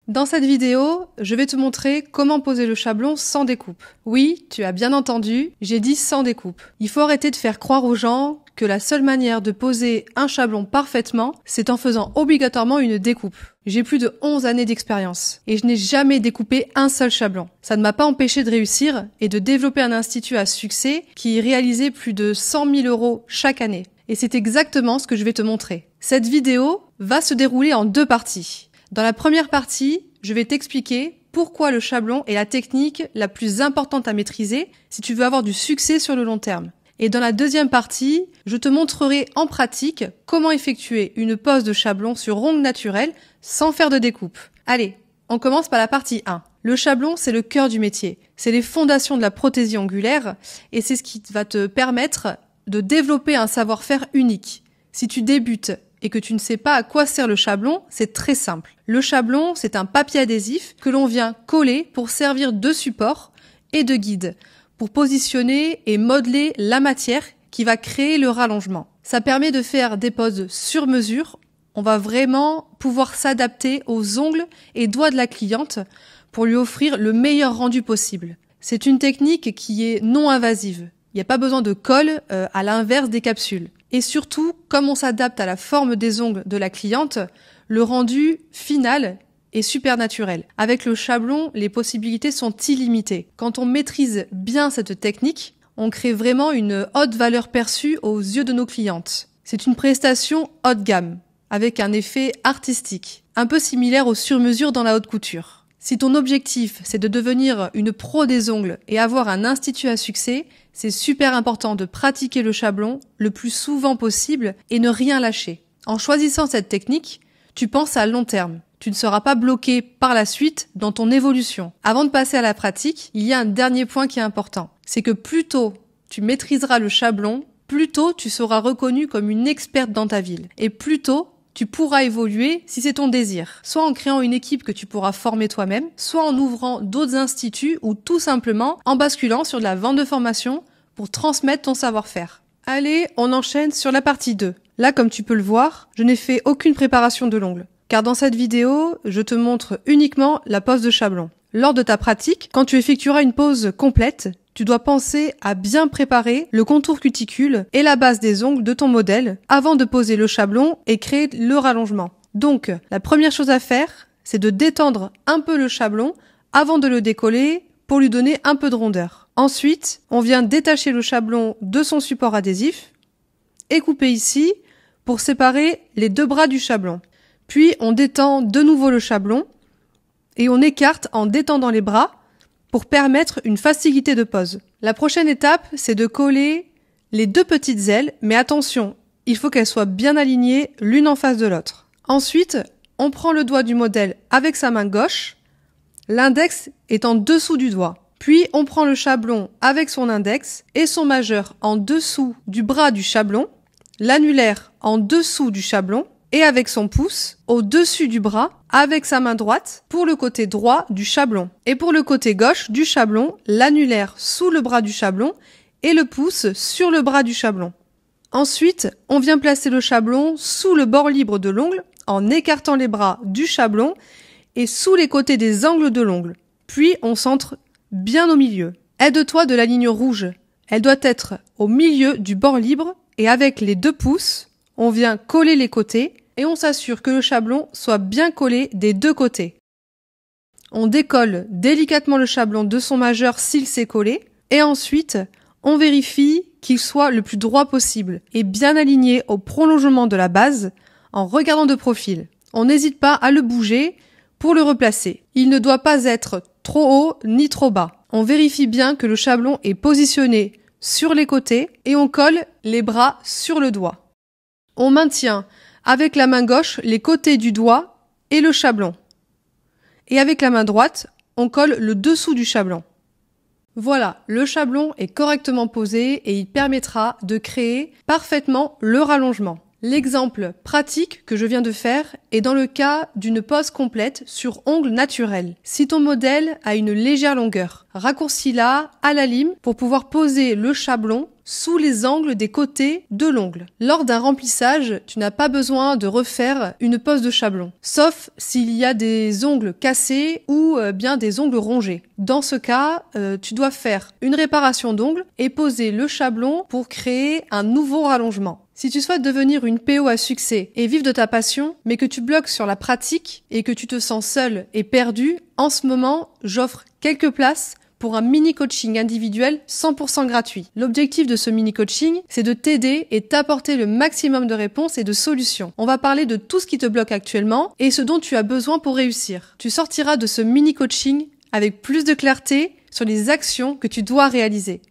Dans cette vidéo, je vais te montrer comment poser le chablon sans découpe. Oui, tu as bien entendu, j'ai dit sans découpe. Il faut arrêter de faire croire aux gens que la seule manière de poser un chablon parfaitement, c'est en faisant obligatoirement une découpe. J'ai plus de 11 années d'expérience et je n'ai jamais découpé un seul chablon. Ça ne m'a pas empêché de réussir et de développer un institut à succès qui réalisait plus de 100 000 € chaque année. Et c'est exactement ce que je vais te montrer. Cette vidéo va se dérouler en deux parties. Dans la première partie, je vais t'expliquer pourquoi le chablon est la technique la plus importante à maîtriser si tu veux avoir du succès sur le long terme. Et dans la deuxième partie, je te montrerai en pratique comment effectuer une pose de chablon sur ongle naturel sans faire de découpe. Allez, on commence par la partie 1. Le chablon, c'est le cœur du métier. C'est les fondations de la prothésie ongulaire et c'est ce qui va te permettre de développer un savoir-faire unique. Si tu débutes et que tu ne sais pas à quoi sert le chablon, c'est très simple. Le chablon, c'est un papier adhésif que l'on vient coller pour servir de support et de guide, pour positionner et modeler la matière qui va créer le rallongement. Ça permet de faire des poses sur mesure. On va vraiment pouvoir s'adapter aux ongles et doigts de la cliente pour lui offrir le meilleur rendu possible. C'est une technique qui est non invasive. Il n'y a pas besoin de colle à l'inverse des capsules. Et surtout, comme on s'adapte à la forme des ongles de la cliente, le rendu final est super naturel. Avec le chablon, les possibilités sont illimitées. Quand on maîtrise bien cette technique, on crée vraiment une haute valeur perçue aux yeux de nos clientes. C'est une prestation haut de gamme, avec un effet artistique, un peu similaire aux sur-mesures dans la haute couture. Si ton objectif, c'est de devenir une pro des ongles et avoir un institut à succès, c'est super important de pratiquer le chablon le plus souvent possible et ne rien lâcher. En choisissant cette technique, tu penses à long terme. Tu ne seras pas bloqué par la suite dans ton évolution. Avant de passer à la pratique, il y a un dernier point qui est important. C'est que plus tôt tu maîtriseras le chablon, plus tôt tu seras reconnue comme une experte dans ta ville. Et plus tôt tu pourras évoluer si c'est ton désir. Soit en créant une équipe que tu pourras former toi-même, soit en ouvrant d'autres instituts ou tout simplement en basculant sur de la vente de formation pour transmettre ton savoir-faire. Allez, on enchaîne sur la partie 2. Là, comme tu peux le voir, je n'ai fait aucune préparation de l'ongle. Car dans cette vidéo, je te montre uniquement la pose de chablon. Lors de ta pratique, quand tu effectueras une pose complète, tu dois penser à bien préparer le contour cuticule et la base des ongles de ton modèle avant de poser le chablon et créer le rallongement. Donc, la première chose à faire, c'est de détendre un peu le chablon avant de le décoller pour lui donner un peu de rondeur. Ensuite, on vient détacher le chablon de son support adhésif et couper ici pour séparer les deux bras du chablon. Puis, on détend de nouveau le chablon et on écarte en détendant les bras pour permettre une facilité de pose. La prochaine étape, c'est de coller les deux petites ailes, mais attention, il faut qu'elles soient bien alignées l'une en face de l'autre. Ensuite, on prend le doigt du modèle avec sa main gauche, l'index est en dessous du doigt. Puis, on prend le chablon avec son index et son majeur en dessous du bras du chablon, l'annulaire en dessous du chablon, et avec son pouce au-dessus du bras avec sa main droite pour le côté droit du chablon. Et pour le côté gauche du chablon, l'annulaire sous le bras du chablon et le pouce sur le bras du chablon. Ensuite, on vient placer le chablon sous le bord libre de l'ongle en écartant les bras du chablon et sous les côtés des angles de l'ongle. Puis on centre bien au milieu. Aide-toi de la ligne rouge. Elle doit être au milieu du bord libre et avec les deux pouces, on vient coller les côtés et on s'assure que le chablon soit bien collé des deux côtés. On décolle délicatement le chablon de son majeur s'il s'est collé et ensuite on vérifie qu'il soit le plus droit possible et bien aligné au prolongement de la base en regardant de profil. On n'hésite pas à le bouger pour le replacer. Il ne doit pas être trop haut ni trop bas. On vérifie bien que le chablon est positionné sur les côtés et on colle les bras sur le doigt. On maintient avec la main gauche les côtés du doigt et le chablon. Et avec la main droite, on colle le dessous du chablon. Voilà, le chablon est correctement posé et il permettra de créer parfaitement le rallongement. L'exemple pratique que je viens de faire est dans le cas d'une pose complète sur ongle naturel. Si ton modèle a une légère longueur, raccourcis-la à la lime pour pouvoir poser le chablon sous les angles des côtés de l'ongle. Lors d'un remplissage, tu n'as pas besoin de refaire une pose de chablon, sauf s'il y a des ongles cassés ou bien des ongles rongés. Dans ce cas, tu dois faire une réparation d'ongles et poser le chablon pour créer un nouveau rallongement. Si tu souhaites devenir une PO à succès et vivre de ta passion, mais que tu bloques sur la pratique et que tu te sens seul et perdu, en ce moment, j'offre quelques places pour un mini-coaching individuel 100% gratuit. L'objectif de ce mini-coaching, c'est de t'aider et t'apporter le maximum de réponses et de solutions. On va parler de tout ce qui te bloque actuellement et ce dont tu as besoin pour réussir. Tu sortiras de ce mini-coaching avec plus de clarté sur les actions que tu dois réaliser.